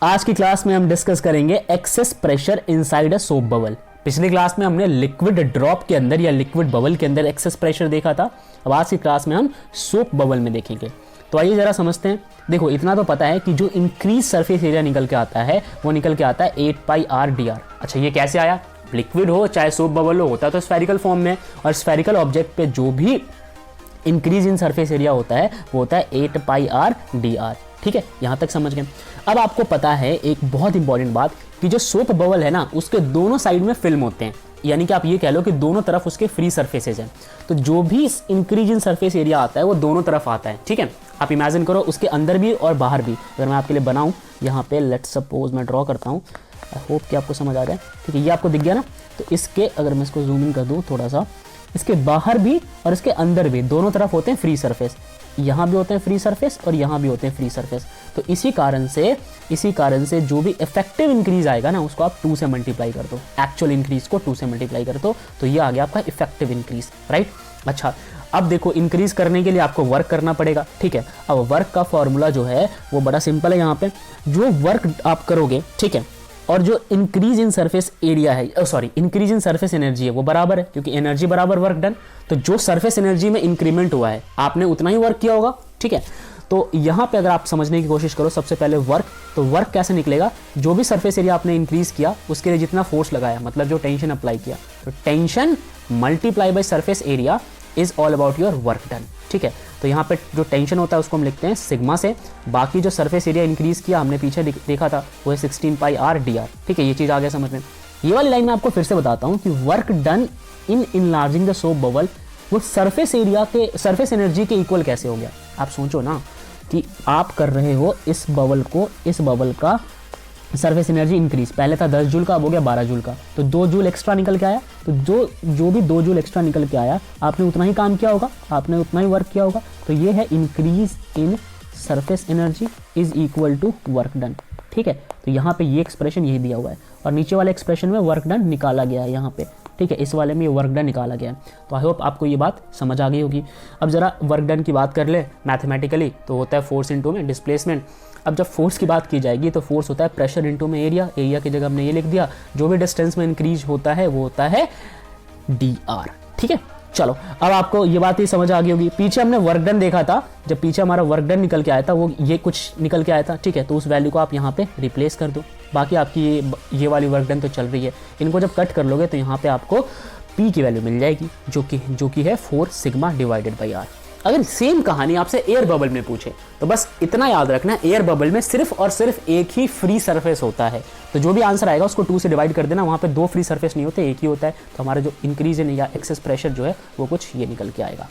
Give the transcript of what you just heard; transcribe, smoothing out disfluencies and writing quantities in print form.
आज की क्लास में हम डिस्कस करेंगे excess pressure inside a soap bubble. पिछली क्लास में हमने लिक्विड ड्रॉप के अंदर या लिक्विड बबल के अंदर एक्सेस प्रेशर देखा था। अब आज की क्लास में हम सोप बबल में देखेंगे। तो आइए जरा समझते हैं। देखो इतना तो पता है कि जो इंक्रीज सरफेस एरिया निकल के आता है वो निकल के आता है 8πr/dr। अच्छा ये कैसे आया? लिक्विड हो चाहे सोप बबल हो, होता तो स्फेरिकल फॉर्म में, और स्फेरिकल ऑब्जेक्ट पे जो भी इंक्रीज इन सरफेस एरिया होता है वो होता है 8πr/dr। ठीक है, यहां तक समझ गए। अब आपको पता है एक बहुत इंपॉर्टेंट बात कि जो सोप बबल है ना उसके दोनों साइड में फिल्म होते हैं, यानी कि आप ये कह लो कि दोनों तरफ उसके फ्री सरफेसेज हैं। तो जो भी इंक्रीज इन सरफेस एरिया आता है वो दोनों तरफ आता है। ठीक है, आप इमेजिन करो उसके अंदर भी और बाहर भी। अगर मैं आपके लिए बनाऊं यहाँ पे, लेट्स सपोज मैं ड्रॉ करता हूँ, आई होप कि आपको समझ आ जाए। ठीक है, ये आपको दिख गया ना। तो इसके अगर मैं इसको जूम इन कर दूँ थोड़ा सा, इसके बाहर भी और इसके अंदर भी दोनों तरफ होते हैं फ्री सरफेस। यहाँ भी होते हैं फ्री सरफेस और यहाँ भी होते हैं फ्री सरफेस। तो इसी कारण से जो भी इफेक्टिव इंक्रीज आएगा ना उसको आप 2 से मल्टीप्लाई कर दो, एक्चुअल इंक्रीज को 2 से मल्टीप्लाई कर दो, तो ये आ गया आपका इफेक्टिव इंक्रीज, राइट। अच्छा अब देखो इंक्रीज करने के लिए आपको वर्क करना पड़ेगा। ठीक है, अब वर्क का फॉर्मूला जो है वो बड़ा सिंपल है। यहाँ पे जो वर्क आप करोगे, ठीक है, और जो इंक्रीज इन सरफेस एरिया है, इंक्रीज इन सरफेस एनर्जी है वो बराबर है, क्योंकि एनर्जी बराबर वर्क डन। तो जो सरफेस एनर्जी में इंक्रीमेंट हुआ है आपने उतना ही वर्क किया होगा। ठीक है, तो यहाँ पे अगर आप समझने की कोशिश करो सबसे पहले वर्क, तो वर्क कैसे निकलेगा? जो भी सरफेस एरिया आपने इंक्रीज किया उसके लिए जितना फोर्स लगाया, मतलब जो टेंशन अप्लाई किया, तो tension multiply by surface area is all about your work done. ठीक है, तो यहाँ पे जो टेंशन होता है उसको हम लिखते हैं सिग्मा से। बाकी जो सरफेस एरिया इंक्रीज किया हमने पीछे देखा था वो है 16πr/dr। ठीक है, ये चीज़ आ गया समझ में। ये वाली लाइन मैं आपको फिर से बताता हूँ कि work done in enlarging the soap bubble वो सरफेस एरिया के सरफेस एनर्जी के इक्वल कैसे हो गया? आप सोचो ना कि आप कर रहे हो इस बबल का सरफेस एनर्जी इंक्रीज, पहले था 10 जूल का, अब हो गया 12 जूल का, तो 2 जूल एक्स्ट्रा निकल के आया। तो जो भी 2 जूल एक्स्ट्रा निकल के आया आपने उतना ही काम किया होगा, आपने उतना ही वर्क किया होगा। तो ये है increase in surface energy is equal to work done. ठीक है, तो यहाँ पे ये एक्सप्रेशन यही दिया हुआ है और नीचे वाले एक्सप्रेशन में वर्क डन निकाला गया है यहाँ पे। ठीक है, इस वाले में ये वर्क डन निकाला गया है। तो आई होप आपको ये बात समझ आ गई होगी। अब जरा वर्क डन की बात कर ले मैथमेटिकली, तो होता है फोर्स इनटू में डिस्प्लेसमेंट। अब जब फोर्स की बात की जाएगी तो फोर्स होता है प्रेशर इनटू में एरिया। एरिया की जगह हमने ये लिख दिया, जो भी डिस्टेंस में इंक्रीज होता है वो होता है dr। ठीक है, चलो अब आपको ये बात ही समझ आ गई होगी। पीछे हमने वर्क डन देखा था, जब पीछे हमारा वर्क डन निकल के आया था वो ये कुछ निकल के आया था। ठीक है, तो उस वैल्यू को आप यहाँ पे रिप्लेस कर दो। बाकी आपकी ये वाली वर्क डन तो चल रही है, इनको जब कट कर लोगे तो यहाँ पे आपको P की वैल्यू मिल जाएगी जो कि है 4 सिग्मा डिवाइडेड बाई r। अगर सेम कहानी आपसे एयर बबल में पूछे तो बस इतना याद रखना, एयर बबल में सिर्फ और सिर्फ एक ही फ्री सरफेस होता है। तो जो भी आंसर आएगा उसको 2 से डिवाइड कर देना, वहाँ पे 2 फ्री सरफेस नहीं होते, एक ही होता है। तो हमारा जो इंक्रीज इन या एक्सेस प्रेशर जो है वो कुछ ये निकल के आएगा।